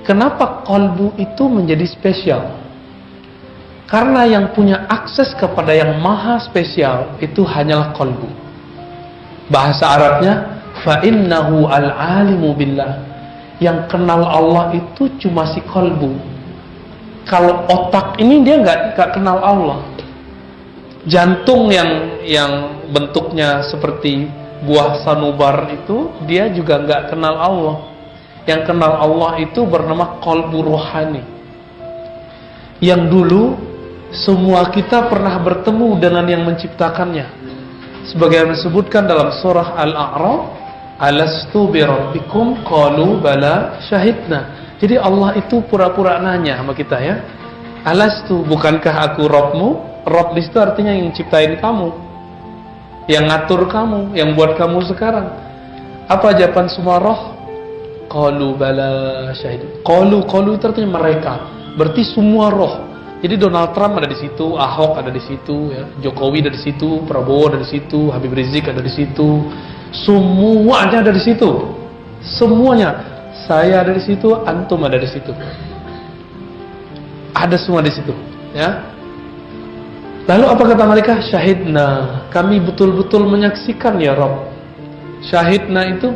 Kenapa kolbu itu menjadi spesial? Karena yang punya akses kepada yang maha spesial itu hanyalah kolbu. Bahasa Arabnya, fa'innahu al-alimu billah. Yang kenal Allah itu cuma si kolbu. Kalau otak ini dia nggak kenal Allah. Jantung yang bentuknya seperti buah sanubar itu dia juga nggak kenal Allah. Yang kenal Allah itu bernama kolbu rohani. Yang dulu semua kita pernah bertemu dengan yang menciptakannya. Sebagaimana disebutkan dalam surah Al-A'raf, alastu bi rabbikum qalu bala syahidna. Jadi Allah itu pura-pura nanya sama kita ya. Alastu, bukankah aku Rabbmu? Rabb di situ artinya yang ciptain kamu, yang ngatur kamu, yang buat kamu sekarang. Apa jawaban semua roh? Qalu bala syahid. Qalu itu artinya mereka. Berarti semua roh. Jadi Donald Trump ada di situ, Ahok ada di situ, ya, Jokowi ada di situ, Prabowo ada di situ, Habib Rizik ada di situ. Semuanya ada di situ. Semuanya. Saya ada di situ, antum ada di situ. Ada semua di situ, ya. Lalu apa kata mereka? Syahidna, kami betul-betul menyaksikan ya Rabb. Syahidna itu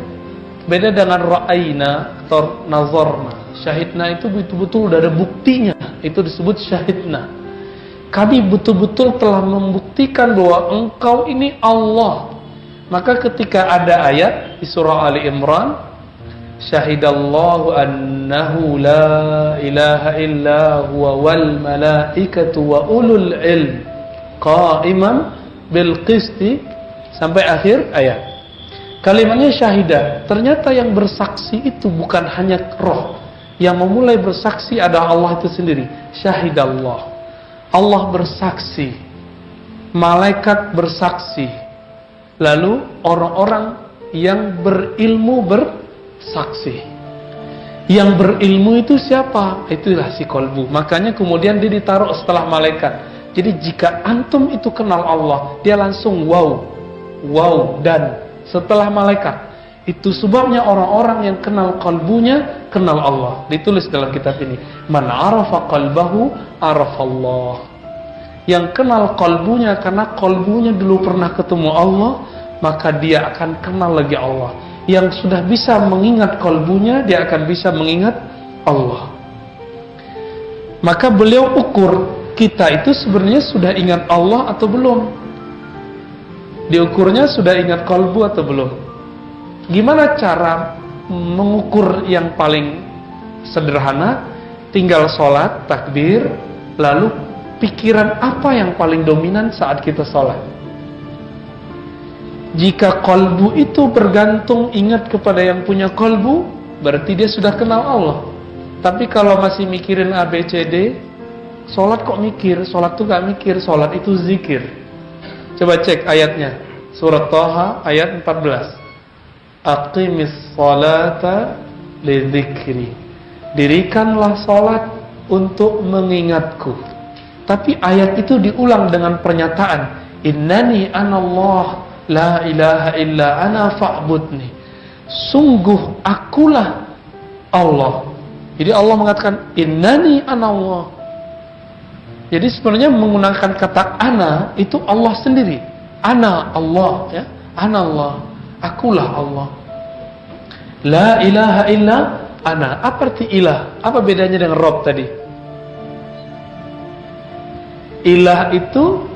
beda dengan ra'ayna atau nazarna. Syahidna itu betul-betul udah ada buktinya. Itu disebut syahidna. Kami betul-betul telah membuktikan bahwa engkau ini Allah. Maka ketika ada ayat di surah Ali Imran, syahidallahu annahu la ilaha illa huwa wal malaikatu wa ulul ilm qa'iman bil qisti, sampai akhir ayat. Kalimatnya syahidah. Ternyata yang bersaksi itu bukan hanya roh. Yang memulai bersaksi adalah Allah itu sendiri. Syahidallah. Allah bersaksi. Malaikat bersaksi. Lalu orang-orang yang berilmu bersaksi. Yang berilmu itu siapa? Itulah si kolbu. Makanya kemudian dia ditaruh setelah malaikat. Jadi jika antum itu kenal Allah, dia langsung wow, dan setelah malaikat. Itu sebabnya orang-orang yang kenal kalbunya kenal Allah. Ditulis dalam kitab ini, man arafa qalbahu arafallah. Yang kenal kalbunya karena kalbunya dulu pernah ketemu Allah, maka dia akan kenal lagi Allah. Yang sudah bisa mengingat kalbunya, dia akan bisa mengingat Allah. Maka beliau ukur kita itu sebenarnya sudah ingat Allah atau belum. Diukurnya sudah ingat kalbu atau belum. Gimana cara mengukur yang paling sederhana? Tinggal sholat, takbir, lalu pikiran apa yang paling dominan saat kita sholat. Jika kalbu itu bergantung ingat kepada yang punya kalbu, berarti dia sudah kenal Allah. Tapi kalau masih mikirin A, B, C, D, sholat kok mikir? Sholat tuh gak mikir, sholat itu zikir. Coba cek ayatnya, surat Thaha ayat 14. Aqimis salata lidzikri. Dirikanlah salat untuk mengingatku. Tapi ayat itu diulang dengan pernyataan, innani anallah la ilaha illa ana fa'budni. Sungguh akulah Allah. Jadi Allah mengatakan innani anallah. Jadi sebenarnya menggunakan kata ana itu Allah sendiri. Ana Allah, ya. Ana Allah. Akulah Allah. La ilaha illa ana. Apa arti ilah? Apa bedanya dengan Rabb tadi? Ilah itu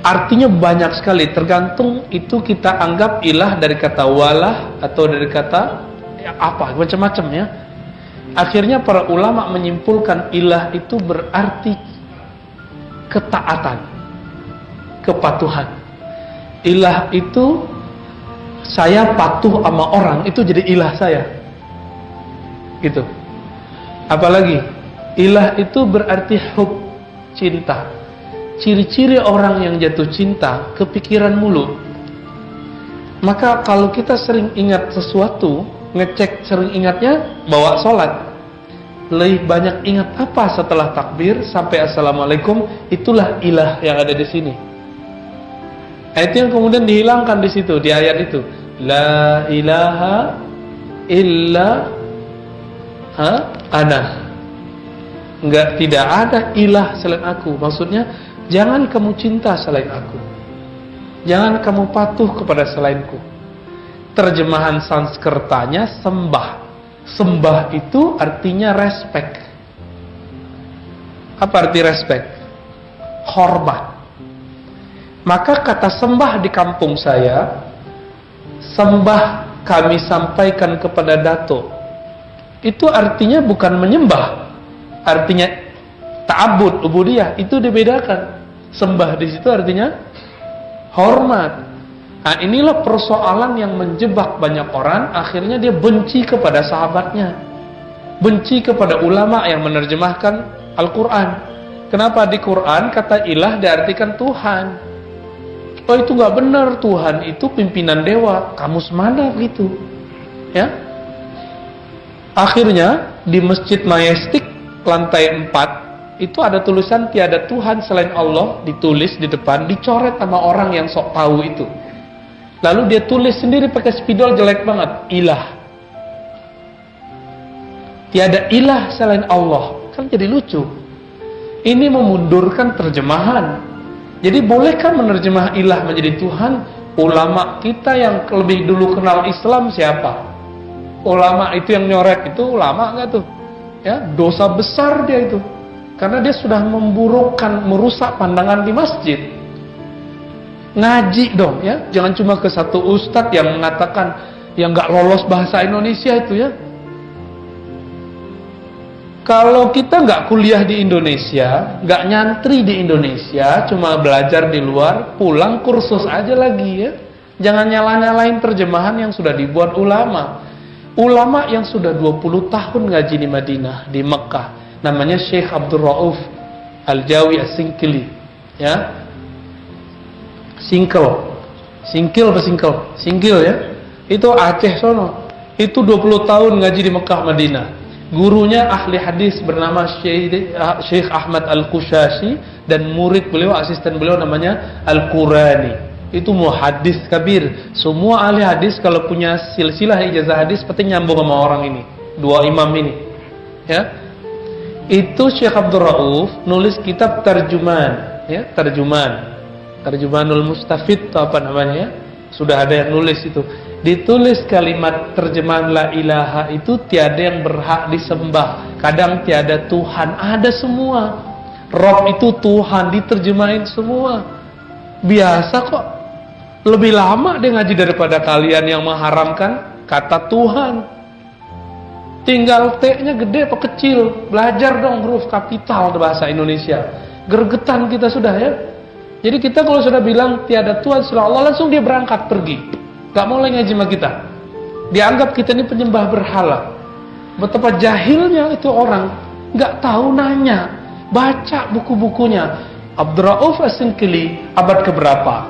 artinya banyak sekali. Tergantung itu kita anggap ilah dari kata walah atau dari kata ya, apa, macam-macam ya. Akhirnya para ulama menyimpulkan ilah itu berarti ketaatan, kepatuhan. Ilah itu saya patuh sama orang, itu jadi ilah saya. Gitu. Apalagi ilah itu berarti hub, cinta. Ciri-ciri orang yang jatuh cinta kepikiran mulu. Maka kalau kita sering ingat sesuatu, ngecek sering ingatnya, bawa sholat. Lebih banyak ingat apa setelah takbir sampai assalamualaikum, itulah ilah yang ada di sini. Itu yang kemudian dihilangkan di situ, di ayat itu. La ilaha illa Ana. Tidak ada ilah selain aku. Maksudnya, jangan kamu cinta selain aku. Jangan kamu patuh kepada selainku. Terjemahan Sanskertanya sembah. Sembah itu artinya respect. Apa arti respect? Hormat. Maka kata sembah di kampung saya, sembah kami sampaikan kepada Dato. Itu artinya bukan menyembah. Artinya ta'abbud, ubudiyah, itu dibedakan. Sembah di situ artinya hormat. Nah, inilah persoalan yang menjebak banyak orang. Akhirnya dia benci kepada sahabatnya, benci kepada ulama yang menerjemahkan Al-Quran. Kenapa di Quran kata ilah diartikan Tuhan? Oh, itu nggak benar. Tuhan itu pimpinan dewa. Kamus mana gitu? Ya. Akhirnya di Masjid Majestic lantai 4 itu ada tulisan tiada Tuhan selain Allah, ditulis di depan, dicoret sama orang yang sok tahu itu. Lalu dia tulis sendiri pakai spidol jelek banget, ilah. Tiada ilah selain Allah. Kan jadi lucu. Ini memundurkan terjemahan. Jadi bolehkah menerjemah ilah menjadi Tuhan? Ulama kita yang lebih dulu kenal Islam siapa? Ulama itu yang nyorek itu ulama nggak tuh? Ya, dosa besar dia itu. Karena dia sudah memburukkan, merusak pandangan di masjid. Ngaji dong ya. Jangan cuma ke satu ustadz yang mengatakan yang nggak lolos bahasa Indonesia itu ya. Kalau kita nggak kuliah di Indonesia, nggak nyantri di Indonesia, cuma belajar di luar, pulang kursus aja lagi ya. Jangan nyala-nyalain terjemahan yang sudah dibuat ulama. Ulama yang sudah 20 tahun ngaji di Madinah, di Mekah, namanya Syekh Abdul Rauf Al-Jawi As-Singkili, ya. Singkil ya. Itu Aceh sono. Itu 20 tahun ngaji di Mekah, Madinah. Gurunya ahli hadis bernama Syekh Ahmad Al-Qushashi dan murid beliau, asisten beliau namanya Al-Qurani. Itu muhaddis kabir. Semua ahli hadis kalau punya silsilah ijazah hadis pasti nyambung sama orang ini, dua imam ini. Ya. Itu Syekh Abdul Rauf nulis kitab terjemahan, ya, Terjumanul Mustafid atau apa namanya ya. Sudah ada yang nulis itu. Ditulis kalimat terjemahan la ilaha itu tiada yang berhak disembah. Kadang tiada Tuhan, ada semua. Rob itu Tuhan, diterjemahin semua. Biasa kok. Lebih lama dia ngaji daripada kalian yang mengharamkan kata Tuhan. Tinggal T-nya gede atau kecil. Belajar dong huruf kapital bahasa Indonesia. Gergetan kita sudah ya. Jadi kita kalau sudah bilang tiada Tuhan selain Allah, langsung dia berangkat pergi. Gak mau lagi ngaji sama kita. Dianggap kita ini penyembah berhala. Betapa jahilnya itu orang. Gak tahu nanya. Baca buku-bukunya. Abdul Rauf As-Singkili abad keberapa?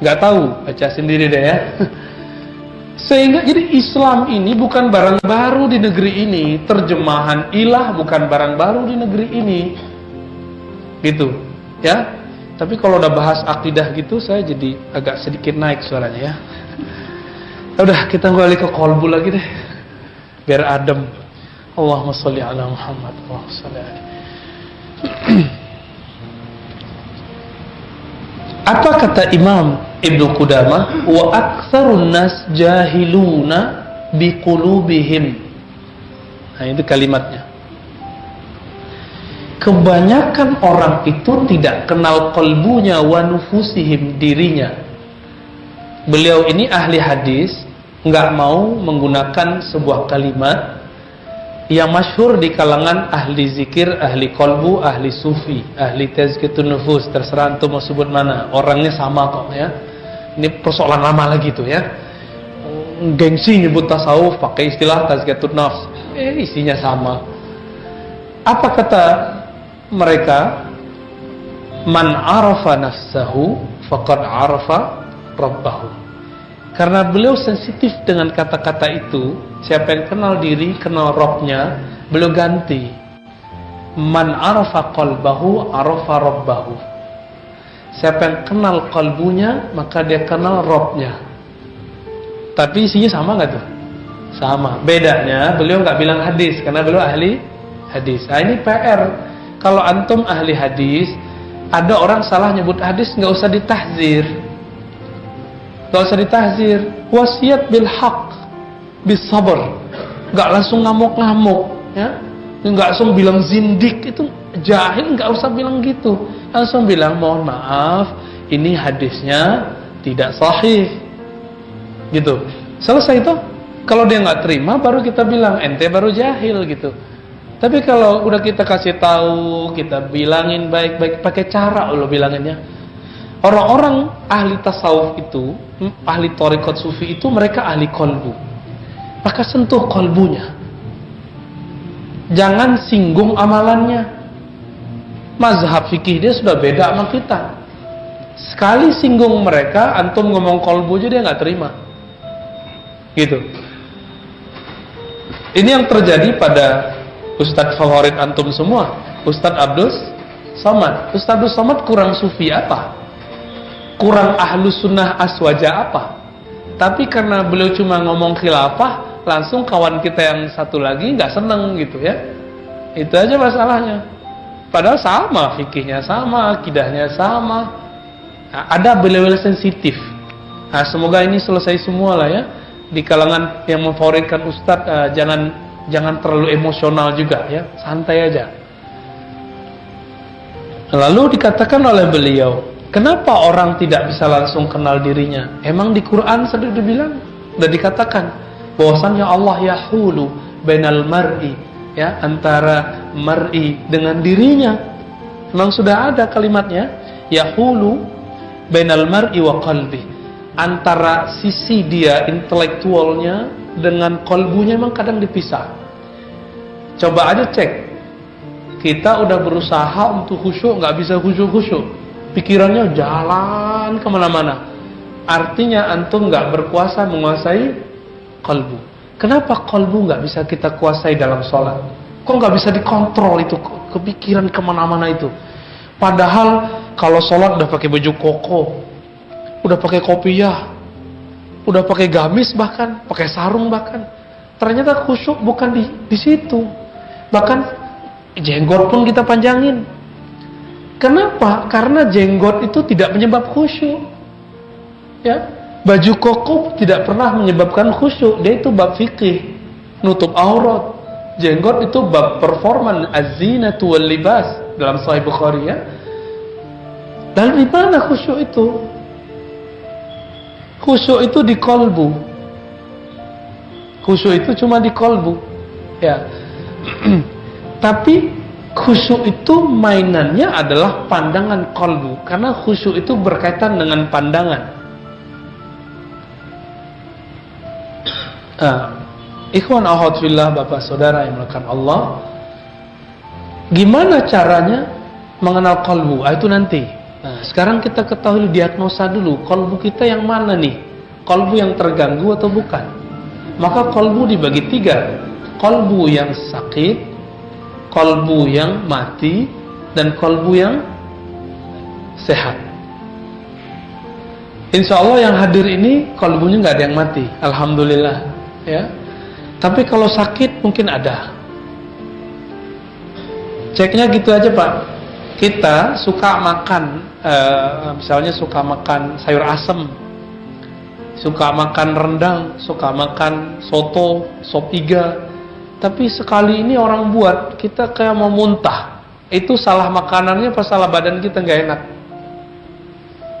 Gak tahu. Baca sendiri deh ya. Sehingga jadi Islam ini bukan barang baru di negeri ini. Terjemahan ilah bukan barang baru di negeri ini. Gitu. Ya. Tapi kalau udah bahas akidah gitu, saya jadi agak sedikit naik suaranya ya. Udah, kita kembali ke kolbu lagi deh, biar adem. Allahumma sholli ala Muhammad. Allahumma sholli ala. Apa kata Imam Ibnu Qudamah? Wa aktsarun nas jahiluna biqulubihim. Nah, itu kalimatnya. Kebanyakan orang itu tidak kenal qalbunya wa nufusihim, dirinya. Beliau ini ahli hadis, nggak mau menggunakan sebuah kalimat yang masyhur di kalangan ahli zikir, ahli qalbu, ahli sufi, ahli tazkiyatun nufus, terserah antum mau sebut mana, orangnya sama kok ya. Ini persoalan lama lagi tuh ya. Gengsi nyebut tasawuf pakai istilah tazkiyatun nafs, isinya sama. Apa kata mereka? Man arafa nafsahu faqad arafa rabbahu. Karena beliau sensitif dengan kata-kata itu, siapa yang kenal diri, kenal Rabbnya, beliau ganti. Man arafa qalbahu arafa rabbahu. Siapa yang kenal kalbunya, maka dia kenal Rabbnya. Tapi isinya sama nggak tuh? Sama. Bedanya beliau nggak bilang hadis karena beliau ahli hadis. Nah, ini PR. Kalau antum ahli hadis, ada orang salah nyebut hadis, nggak usah ditahzir. Nggak usah ditahzir. Wasiat bil haq, bis sabr. Nggak langsung ngamuk-ngamuk, ya. Nggak langsung bilang zindik, itu jahil, nggak usah bilang gitu. Langsung bilang mohon maaf, ini hadisnya tidak sahih. Gitu. Selesai itu. Kalau dia nggak terima, baru kita bilang ente baru jahil gitu. Tapi kalau udah kita kasih tahu, kita bilangin baik-baik, pakai cara lo bilanginnya. Orang-orang ahli tasawuf itu, ahli thariqat sufi itu mereka ahli kolbu. Maka sentuh kolbunya. Jangan singgung amalannya. Mazhab fikih dia sudah beda sama kita. Sekali singgung mereka, antum ngomong kolbu aja dia nggak terima. Gitu. Ini yang terjadi pada Ustadz favorit antum semua, Ustadz Abdus Somad. Ustadz Abdus Somad kurang sufi apa? Kurang ahlu sunnah aswaja apa? Tapi karena beliau cuma ngomong khilafah, langsung kawan kita yang satu lagi nggak seneng gitu ya. Itu aja masalahnya. Padahal sama fikihnya, sama akidahnya, sama. Nah, ada beliau sensitif. Nah, semoga ini selesai semua lah ya. Di kalangan yang memfavoritkan Ustadz, jangan terlalu emosional juga ya, santai aja. Lalu dikatakan oleh beliau, kenapa orang tidak bisa langsung kenal dirinya? Emang di Quran sudah dibilang, sudah dikatakan bahwasannya Allah yahulu bainal mar'i, ya, antara mar'i dengan dirinya. Memang sudah ada kalimatnya, yahulu bainal mar'i wa qalbi. Antara sisi dia intelektualnya dengan kolbunya memang kadang dipisah. Coba aja cek, kita udah berusaha untuk khusyuk, nggak bisa khusyuk-khusyuk, pikirannya jalan kemana-mana. Artinya antum nggak berkuasa menguasai kolbu. Kenapa kolbu nggak bisa kita kuasai dalam sholat? Kok nggak bisa dikontrol itu kepikiran kemana-mana itu? Padahal kalau sholat udah pakai baju koko, udah pakai kopiah, udah pakai gamis, bahkan pakai sarung, bahkan ternyata khusyuk bukan di situ. Bahkan jenggot pun kita panjangin. Kenapa? Karena jenggot itu tidak menyebab khusyuk. Ya, baju koko tidak pernah menyebabkan khusyuk. Dia itu bab fikih, nutup aurat. Jenggot itu bab performan, az-zinatu wal libas dalam Sahih Bukhari ya. Lalu di mana khusyuk itu? Khusyuk itu di kolbu. Khusyuk itu cuma di kolbu. Ya. Tapi khusyuk itu mainannya adalah pandangan kolbu. Karena khusyuk itu berkaitan dengan pandangan. Ikhwan akhwat fillah, bapak saudara yang melakukan Allah, gimana caranya mengenal kolbu? Itu nanti. Nah, sekarang kita ketahui diagnosa dulu, kolbu kita yang mana nih? Kolbu yang terganggu atau bukan? Maka kolbu dibagi 3. Kolbu yang sakit, kolbu yang mati, dan kolbu yang sehat. Insya Allah yang hadir ini kolbunya nggak ada yang mati, alhamdulillah ya. Tapi kalau sakit mungkin ada. Ceknya gitu aja Pak. Kita suka makan, misalnya suka makan sayur asem, suka makan rendang, suka makan soto, sop iga. Tapi sekali ini orang buat, kita kayak mau muntah. Itu salah makanannya apa salah badan kita nggak enak?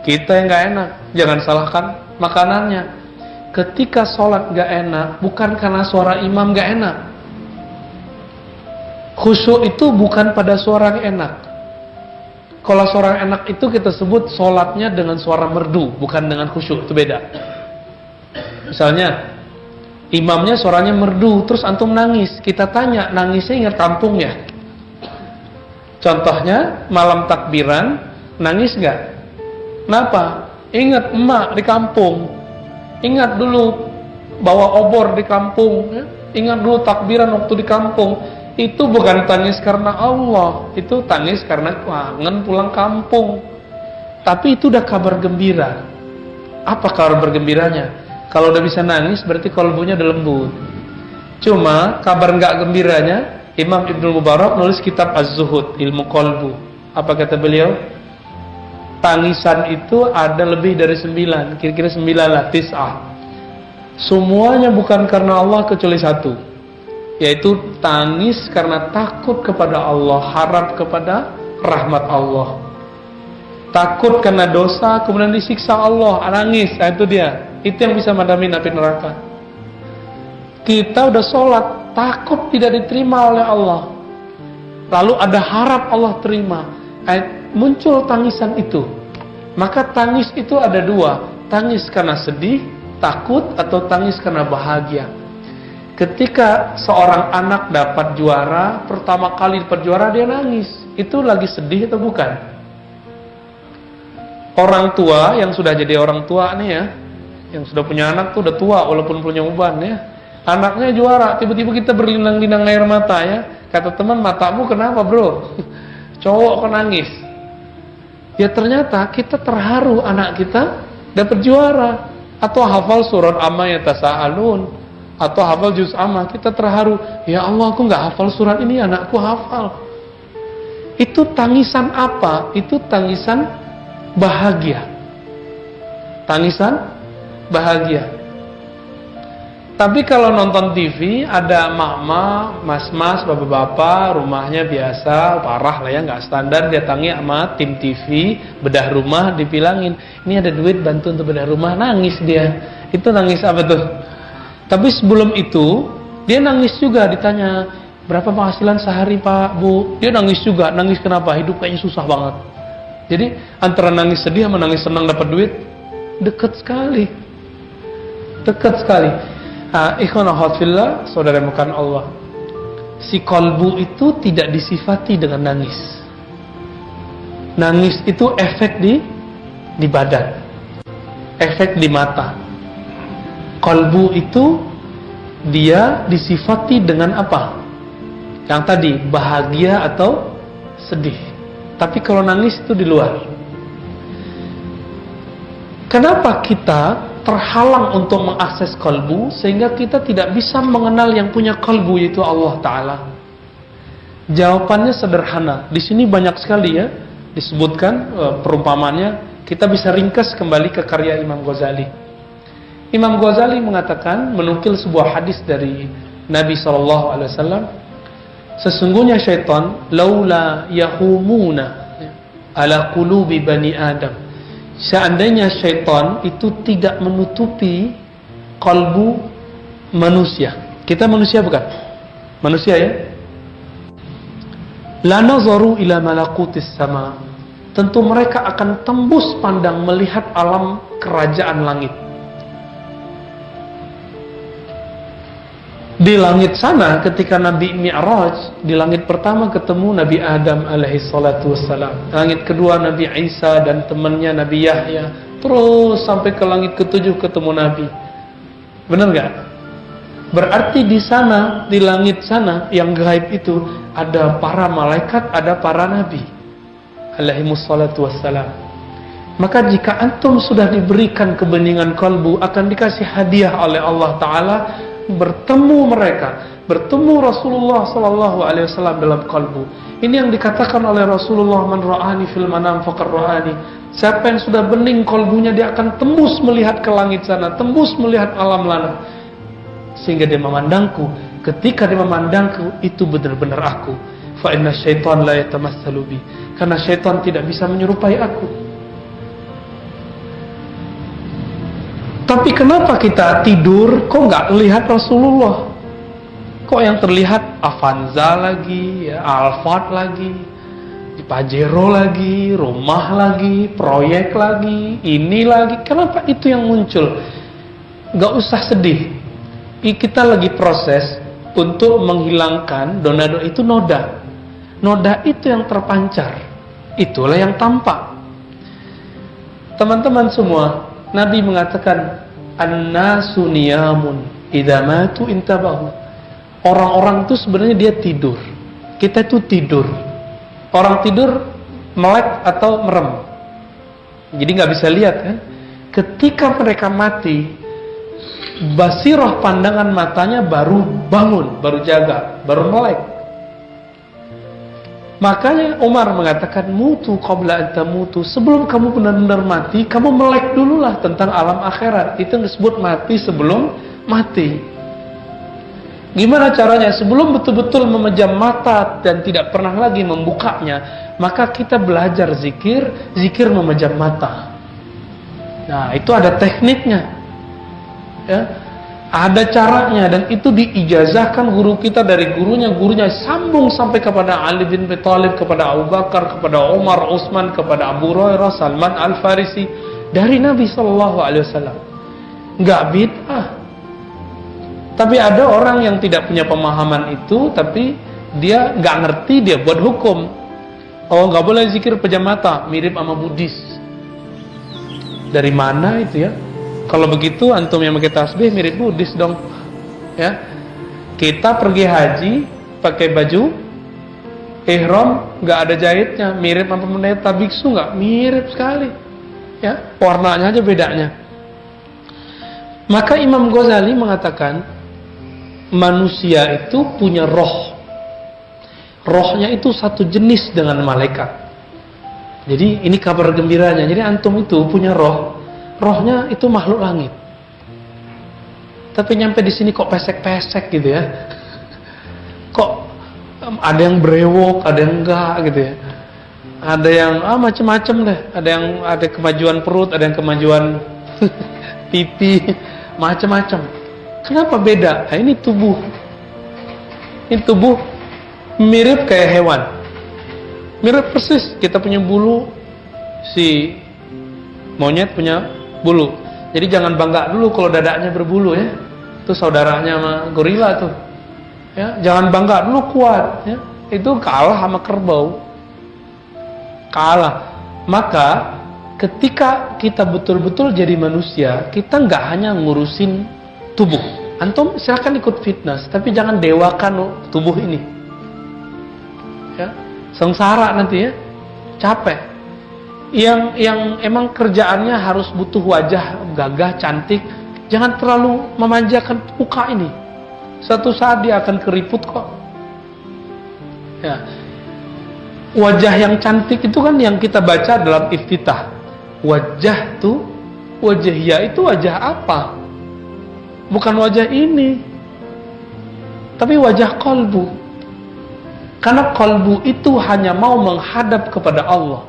Kita yang nggak enak. Jangan salahkan makanannya. Ketika sholat nggak enak, bukan karena suara imam nggak enak. Khusyuk itu bukan pada suara yang enak. Kalau suara enak itu kita sebut sholatnya dengan suara merdu, bukan dengan khusyuk, itu beda. Misalnya imamnya suaranya merdu, terus antum nangis, kita tanya, nangisnya ingat kampungnya? Contohnya malam takbiran, nangis nggak? Kenapa? Ingat emak di kampung, ingat dulu bawa obor di kampung, ya? Ingat dulu takbiran waktu di kampung. Itu bukan tangis karena Allah, itu tangis karena kangen pulang kampung. Tapi itu udah kabar gembira. Apa kabar bergembiranya? Kalau udah bisa nangis berarti kolbunya udah lembut. Cuma kabar nggak gembiranya, Imam Ibnu Mubarak nulis kitab Az-Zuhud, ilmu kolbu. Apa kata beliau? Tangisan itu ada lebih dari 9, kira-kira 9 lah, 9. Semuanya bukan karena Allah kecuali satu, yaitu tangis karena takut kepada Allah, harap kepada rahmat Allah. Takut karena dosa, kemudian disiksa Allah, nangis. Nah, itu dia. Itu yang bisa madamin api neraka. Kita udah sholat, takut tidak diterima oleh Allah, lalu ada harap Allah terima. Muncul tangisan itu. Maka tangis itu ada dua. Tangis karena sedih, takut, atau tangis karena bahagia. Ketika seorang anak dapat juara, pertama kali dapat juara dia nangis. Itu lagi sedih atau bukan? Orang tua yang sudah jadi orang tua nih ya, yang sudah punya anak tuh udah tua walaupun punya uban ya. Anaknya juara, tiba-tiba kita berlinang-linang air mata ya. Kata teman, matamu kenapa bro? Cowok kok nangis? Ya ternyata kita terharu anak kita dapat juara. Atau hafal surat Amma Yatasaalun, atau hafal juz Amma, kita terharu. Ya Allah, aku gak hafal surat ini, anakku hafal. Itu tangisan apa? Itu tangisan bahagia. Tangisan bahagia. Tapi kalau nonton TV, ada mama, mas-mas, bapak-bapak, rumahnya biasa, parah lah ya, nggak standar, datangi sama tim TV, bedah rumah, dibilangin, ini ada duit bantu untuk bedah rumah, nangis dia. Itu nangis apa tuh? Tapi sebelum itu, dia nangis juga, ditanya, berapa penghasilan sehari Pak, Bu? Dia nangis juga. Nangis kenapa? Hidup kayaknya susah banget. Jadi antara nangis sedih sama nangis senang dapat duit, dekat sekali. Dekat sekali. Ikhwan akhwat fillah, saudara bukan Allah. Si kolbu itu tidak disifati dengan nangis. Nangis itu efek di badan, efek di mata. Kolbu itu dia disifati dengan apa? Yang tadi, bahagia atau sedih. Tapi kalau nangis itu di luar. Kenapa kita terhalang untuk mengakses kalbu sehingga kita tidak bisa mengenal yang punya kalbu, yaitu Allah Ta'ala? Jawabannya sederhana. Di sini banyak sekali ya disebutkan perumpamannya. Kita bisa ringkas kembali ke karya Imam Ghazali. Imam Ghazali mengatakan, menukil sebuah hadis dari Nabi SAW, sesungguhnya syaitan laula yahumuna ala qulubi bani Adam, seandainya syaitan itu tidak menutupi kalbu manusia. Kita manusia bukan? Manusia ya. La nazaru ila malakutis sama, tentu mereka akan tembus pandang melihat alam kerajaan langit. Di langit sana ketika Nabi Mi'raj, di langit pertama ketemu Nabi Adam alaihi salatu wassalam. Langit kedua Nabi Isa dan temannya Nabi Yahya. Terus sampai ke langit ketujuh ketemu Nabi. Benar gak? Berarti di sana, di langit sana yang gaib itu ada para malaikat, ada para nabi alaihi salatu wassalam. Maka jika antum sudah diberikan kebeningan kalbu, akan dikasih hadiah oleh Allah Ta'ala, bertemu mereka, bertemu Rasulullah Sallallahu Alaihi Wasallam dalam kalbu. Ini yang dikatakan oleh Rasulullah, man ra'ani fil manam faqad ra'ani. Siapa yang sudah bening kalbunya, dia akan tembus melihat ke langit sana, tembus melihat alam lana, sehingga dia memandangku. Ketika dia memandangku, itu benar-benar aku. Fa inna syaitan la yatamassalu bi, karena syaitan tidak bisa menyerupai aku. Tapi kenapa kita tidur kok nggak lihat Rasulullah? Kok yang terlihat Avanza lagi, ya, Alphard lagi, Pajero lagi, rumah lagi, proyek lagi, ini lagi. Kenapa itu yang muncul? Nggak usah sedih. Kita lagi proses untuk menghilangkan donado itu noda. Noda itu yang terpancar, itulah yang tampak. Teman-teman semua, Nabi mengatakan, an-nasu niyamun idza matu intabahu. Orang-orang itu sebenarnya dia tidur. Kita itu tidur. Orang tidur melek atau merem. Jadi nggak bisa lihat kan? Ketika mereka mati, basirah pandangan matanya baru bangun, baru jaga, baru melek. Makanya Umar mengatakan, mutu qabla an tamutu, sebelum kamu benar-benar mati, kamu melek dululah tentang alam akhirat. Itu disebut mati sebelum mati. Gimana caranya? Sebelum betul-betul memejam mata dan tidak pernah lagi membukanya, maka kita belajar zikir, zikir memejam mata. Nah, itu ada tekniknya. Ya. Ada caranya, dan itu diijazahkan guru kita dari gurunya sambung sampai kepada Ali bin Abi Thalib, kepada Abu Bakar, kepada Umar, Utsman, kepada Abu Hurairah, Salman Al-Farisi, dari Nabi SAW. Nggak bid'ah. Tapi ada orang yang tidak punya pemahaman itu, tapi dia nggak ngerti, dia buat hukum. Oh, nggak boleh zikir pejam mata, mirip sama Buddhis. Dari mana itu ya? Kalau begitu antum yang pakai tasbih mirip Buddhis dong. Ya. Kita pergi haji pakai baju ihram enggak ada jahitnya, mirip apa pendeta biksu enggak? Mirip sekali. Ya, warnanya aja bedanya. Maka Imam Ghazali mengatakan manusia itu punya roh. Rohnya itu satu jenis dengan malaikat. Jadi ini kabar gembiranya. Jadi antum itu punya roh. Rohnya itu makhluk langit. Tapi nyampe di sini kok pesek-pesek gitu ya. Kok ada yang brewok, ada yang enggak gitu ya. Ada yang macam-macam deh. Ada kemajuan perut, ada yang kemajuan pipi, macam-macam. Kenapa beda? Nah, ini tubuh. Ini tubuh mirip kayak hewan. Mirip persis. Kita punya bulu, si monyet punya bulu. Jadi jangan bangga dulu kalau dadanya berbulu ya. Itu saudaranya sama gorila tuh. Ya, jangan bangga dulu kuat ya. Itu kalah sama kerbau. Kalah. Maka ketika kita betul-betul jadi manusia, kita nggak hanya ngurusin tubuh. Antum silakan ikut fitness, tapi jangan dewakan tubuh ini. Ya, sengsara nanti ya. Capek. Yang emang kerjaannya harus butuh wajah gagah, cantik, jangan terlalu memanjakan muka ini. Suatu saat dia akan keriput kok. Ya. Wajah yang cantik itu kan yang kita baca dalam iftitah. Wajah tuh, wajahnya itu wajah apa? Bukan wajah ini, tapi wajah kolbu. Karena kolbu itu hanya mau menghadap kepada Allah.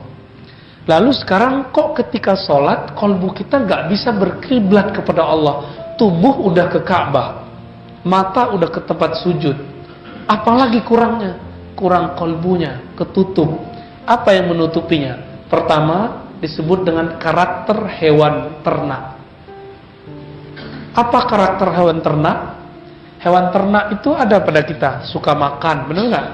Lalu sekarang kok ketika sholat kolbu kita nggak bisa berkiblat kepada Allah. Tubuh udah ke Ka'bah, mata udah ke tempat sujud. Apalagi kurangnya? Kurang kolbunya, ketutup. Apa yang menutupinya? Pertama disebut dengan karakter hewan ternak. Apa karakter hewan ternak? Hewan ternak itu ada pada kita, suka makan, benar nggak?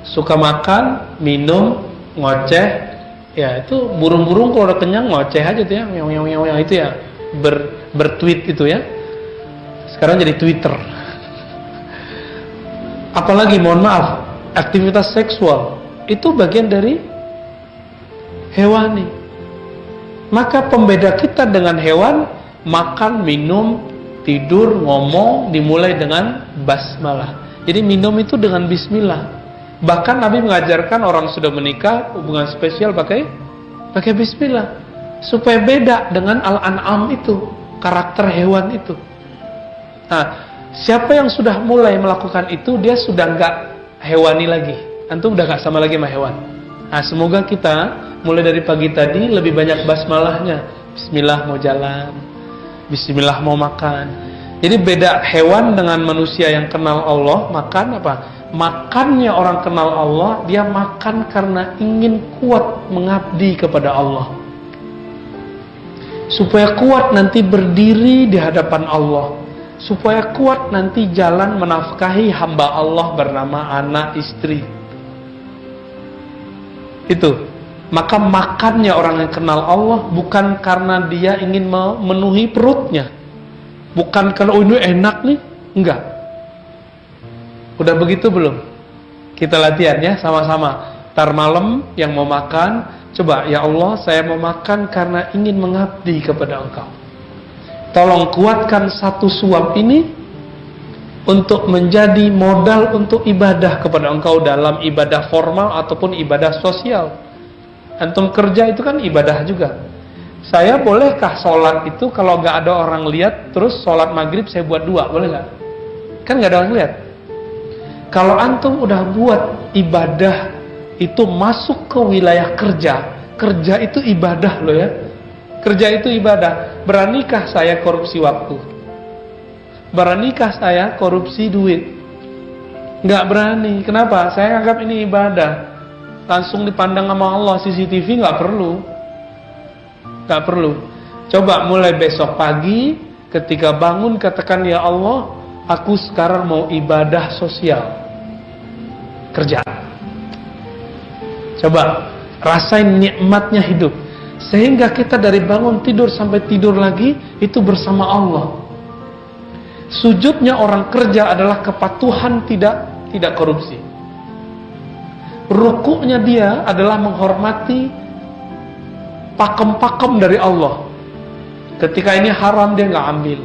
Suka makan, minum, ngoceh, ya itu burung-burung kalau udah kenyang ngoceh aja tuh ya, yang itu ya, bertweet itu ya. Sekarang jadi Twitter. Apalagi mohon maaf, aktivitas seksual itu bagian dari hewani. Maka pembeda kita dengan hewan, makan, minum, tidur, ngomong dimulai dengan basmalah. Jadi minum itu dengan bismillah. Bahkan Nabi mengajarkan orang sudah menikah hubungan spesial pakai bismillah supaya beda dengan al-an'am itu, karakter hewan itu. Nah, siapa yang sudah mulai melakukan itu dia sudah nggak hewani lagi. Antum udah nggak sama lagi sama hewan. Nah, semoga kita mulai dari pagi tadi lebih banyak basmalahnya. Bismillah mau jalan, bismillah mau makan. Jadi beda hewan dengan manusia yang kenal Allah. Makan apa? Makannya orang kenal Allah, dia makan karena ingin kuat mengabdi kepada Allah, supaya kuat nanti berdiri di hadapan Allah, supaya kuat nanti jalan menafkahi hamba Allah bernama anak istri. Itu. Maka makannya orang yang kenal Allah bukan karena dia ingin memenuhi perutnya, bukan karena ini enak nih, enggak. Udah begitu belum? Kita latihan ya sama-sama. Ntar malam yang mau makan, coba ya Allah saya mau makan karena ingin mengabdi kepada Engkau. Tolong kuatkan satu suap ini untuk menjadi modal untuk ibadah kepada engkau dalam ibadah formal ataupun ibadah sosial. Antum kerja itu kan ibadah juga. Saya bolehkah sholat itu kalau nggak ada orang lihat, terus sholat maghrib saya buat 2, boleh nggak? Kan nggak ada orang lihat. Kalau antum udah buat ibadah itu masuk ke wilayah kerja, kerja itu ibadah loh ya. Kerja itu ibadah. Beranikah saya korupsi waktu? Beranikah saya korupsi duit? Nggak berani. Kenapa? Saya anggap ini ibadah. Langsung dipandang sama Allah, CCTV nggak perlu. Nggak perlu. Coba mulai besok pagi, ketika bangun katakan, ya Allah, aku sekarang mau ibadah sosial. Kerja. Coba rasain nikmatnya hidup. Sehingga kita dari bangun tidur sampai tidur lagi itu bersama Allah. Sujudnya orang kerja adalah kepatuhan, tidak korupsi. Rukuknya dia adalah menghormati pakem-pakem dari Allah. Ketika ini haram dia nggak ambil,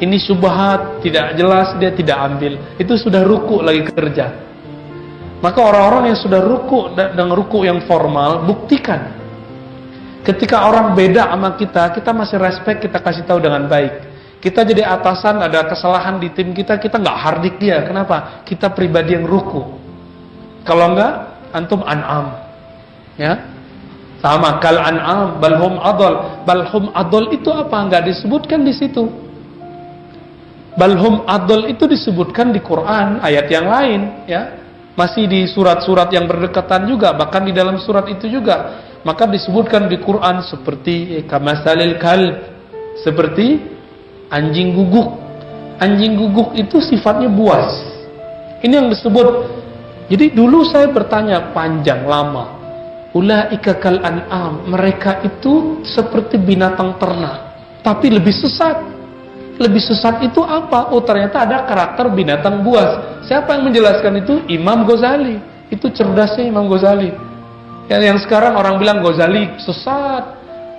ini syubhat tidak jelas dia tidak ambil. Itu sudah ruku lagi kerja. Maka orang-orang yang sudah ruku dengan ruku yang formal, buktikan. Ketika orang beda sama kita masih respect, kita kasih tahu dengan baik. Kita jadi atasan, ada kesalahan di tim kita nggak hardik dia. Kenapa? Kita pribadi yang ruku. Kalau nggak, antum an'am. Ya, sama kal an'am, balhum adol. Balhum adol itu apa? Nggak disebutkan di situ. Balhum adol itu disebutkan di Quran ayat yang lain. Ya, masih di surat-surat yang berdekatan juga, bahkan di dalam surat itu juga. Maka disebutkan di Quran seperti kamasalil kalb, seperti anjing guguk. Anjing guguk itu sifatnya buas. Ini yang disebut. Jadi dulu saya bertanya panjang lama. Ulaika kal an'am, mereka itu seperti binatang ternak, tapi lebih sesat. Lebih sesat itu apa? Oh, ternyata ada karakter binatang buas. Siapa yang menjelaskan itu? Imam Ghazali. Itu cerdasnya Imam Ghazali. Yang sekarang orang bilang Ghazali sesat.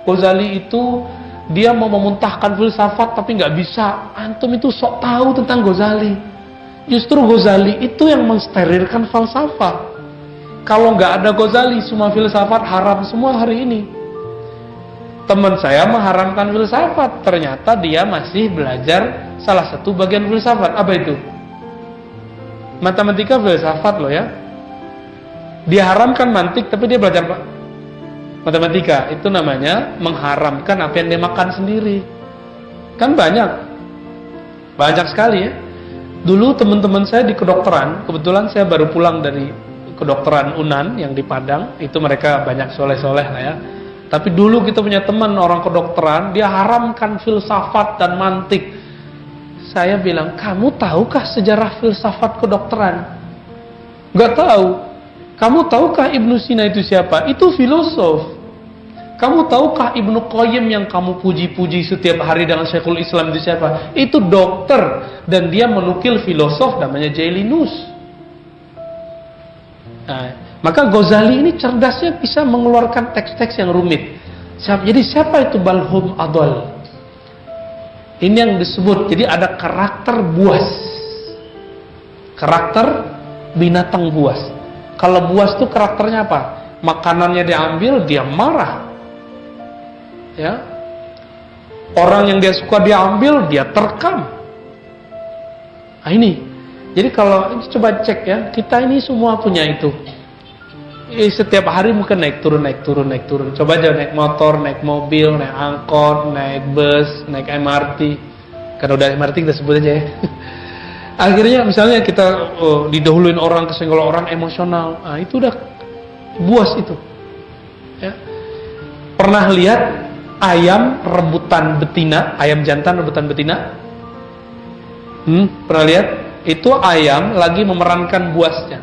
Ghazali itu dia mau memuntahkan filsafat tapi nggak bisa. Antum itu sok tahu tentang Ghazali. Justru Ghazali itu yang mensterilkan falsafah. Kalau nggak ada Ghazali, semua filsafat haram semua hari ini. Teman saya mengharamkan filsafat, ternyata dia masih belajar salah satu bagian filsafat. Apa itu? Matematika filsafat loh ya. Dia haramkan mantik, tapi dia belajar matematika. Itu namanya mengharamkan apa yang dia makan sendiri. Kan banyak sekali ya. Dulu teman-teman saya di kedokteran, kebetulan saya baru pulang dari kedokteran Unan yang di Padang. Itu mereka banyak soleh-soleh lah ya. Tapi dulu kita punya teman orang kedokteran, dia haramkan filsafat dan mantik. Saya bilang, kamu tahukah sejarah filsafat kedokteran? Gak tahu. Kamu tahukah Ibnu Sina itu siapa? Itu filosof. Kamu tahukah Ibnu Qayyim yang kamu puji-puji setiap hari dengan Syekhul Islam itu siapa? Itu dokter. Dan dia menukil filosof namanya Jailinus. Nah, maka Ghazali ini cerdasnya bisa mengeluarkan teks-teks yang rumit. Jadi siapa itu balhum adol? Ini yang disebut. Jadi ada karakter buas. Karakter binatang buas. Kalau buas itu karakternya apa? Makanannya diambil, dia marah. Ya. Orang yang dia suka diambil, dia terkam. Nah ini. Jadi kalau coba cek ya, kita ini semua punya itu. Setiap hari mungkin naik turun. Coba aja naik motor, naik mobil, naik angkot, naik bus, naik MRT. Karena udah MRT kita sebut aja ya. Akhirnya misalnya kita didahuluin orang, kesenggol orang emosional. Nah, itu udah buas itu. Ya. Pernah lihat ayam rebutan betina, ayam jantan rebutan betina? Pernah lihat? Itu ayam lagi memerankan buasnya.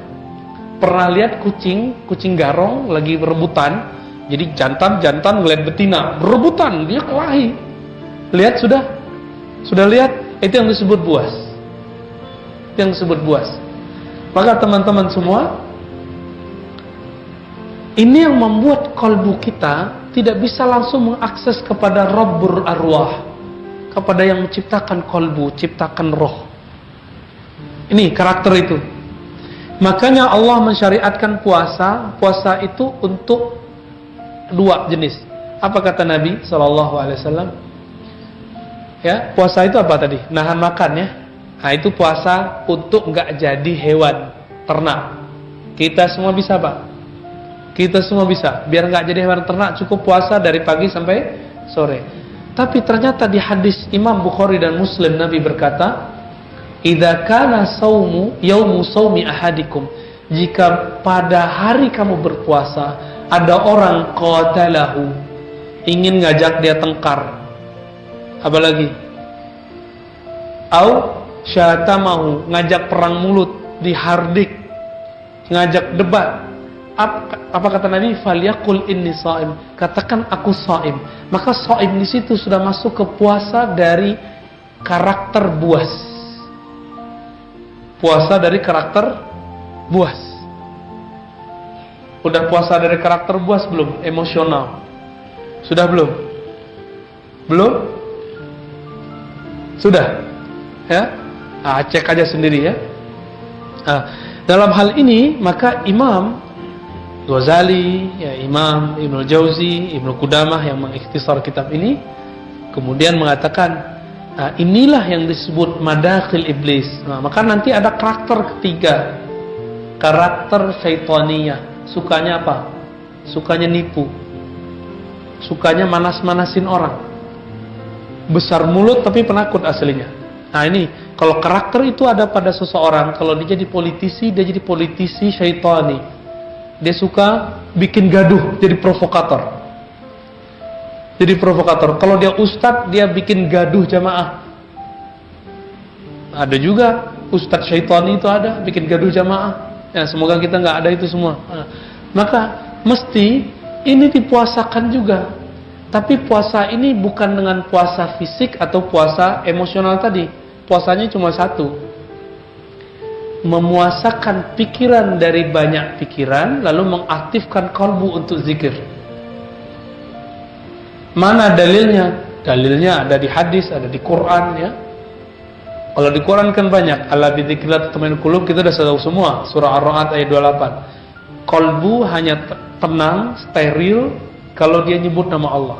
Pernah lihat kucing garong lagi berebutan? Jadi jantan ngeliat betina berebutan, dia kelahi. Lihat sudah lihat? Itu yang disebut buas. Yang disebut buas. Maka teman-teman semua, ini yang membuat kalbu kita tidak bisa langsung mengakses kepada Rabbul Arwah, kepada yang menciptakan kalbu, ciptakan roh. Ini karakter itu. Makanya Allah mensyariatkan puasa. Puasa itu untuk dua jenis. Apa kata Nabi SAW? Ya, puasa itu apa tadi? Nahan makan ya. Nah, itu puasa untuk nggak jadi hewan ternak. Kita semua bisa, Pak. Kita semua bisa. Biar nggak jadi hewan ternak, cukup puasa dari pagi sampai sore. Tapi ternyata di hadis Imam Bukhari dan Muslim, Nabi berkata, "Idza kana saumu yaumu saumi ahadikum." Jika pada hari kamu berpuasa, ada orang qatalahu, ingin ngajak dia tengkar. Apalagi? Au syatamahu, ngajak perang mulut, dihardik, ngajak debat. Apa kata Nabi? Falyaqul inni shaim. Katakan aku shaim. Maka shaim di situ sudah masuk ke puasa dari karakter buas. Puasa dari karakter buas. Udah puasa dari karakter buas belum? Emosional. Sudah belum? Belum? Sudah? Ya? Nah, cek aja sendiri ya. Nah, dalam hal ini maka Imam Ghazali, ya Imam Ibnu Jauzi, Ibnu Qudamah yang mengikhtisar kitab ini kemudian mengatakan, nah, inilah yang disebut madakhil iblis. Nah, maka nanti ada karakter ketiga, karakter syaitaniyah. Sukanya apa? Sukanya nipu, sukanya manas-manasin orang, besar mulut tapi penakut aslinya. Nah ini, kalau karakter itu ada pada seseorang, kalau dia jadi politisi, dia jadi politisi syaitani. Dia suka bikin gaduh, jadi provokator. Jadi provokator. Kalau dia ustadz, dia bikin gaduh jamaah. Ada juga ustadz syaitani itu ada, bikin gaduh jamaah. Ya, semoga kita nggak ada itu semua. Nah, maka mesti ini dipuasakan juga. Tapi puasa ini bukan dengan puasa fisik atau puasa emosional tadi. Puasanya cuma satu. Memuasakan pikiran dari banyak pikiran, lalu mengaktifkan kalbu untuk zikir. Mana dalilnya? Dalilnya ada di hadis, ada di Quran ya. Kalau di Quran kan banyak. Ala bidzikrillah tatma'innul qulub, kita sudah tahu semua. Surah Ar-Ra'd ayat 28. Kalbu hanya tenang, steril kalau dia nyebut nama Allah.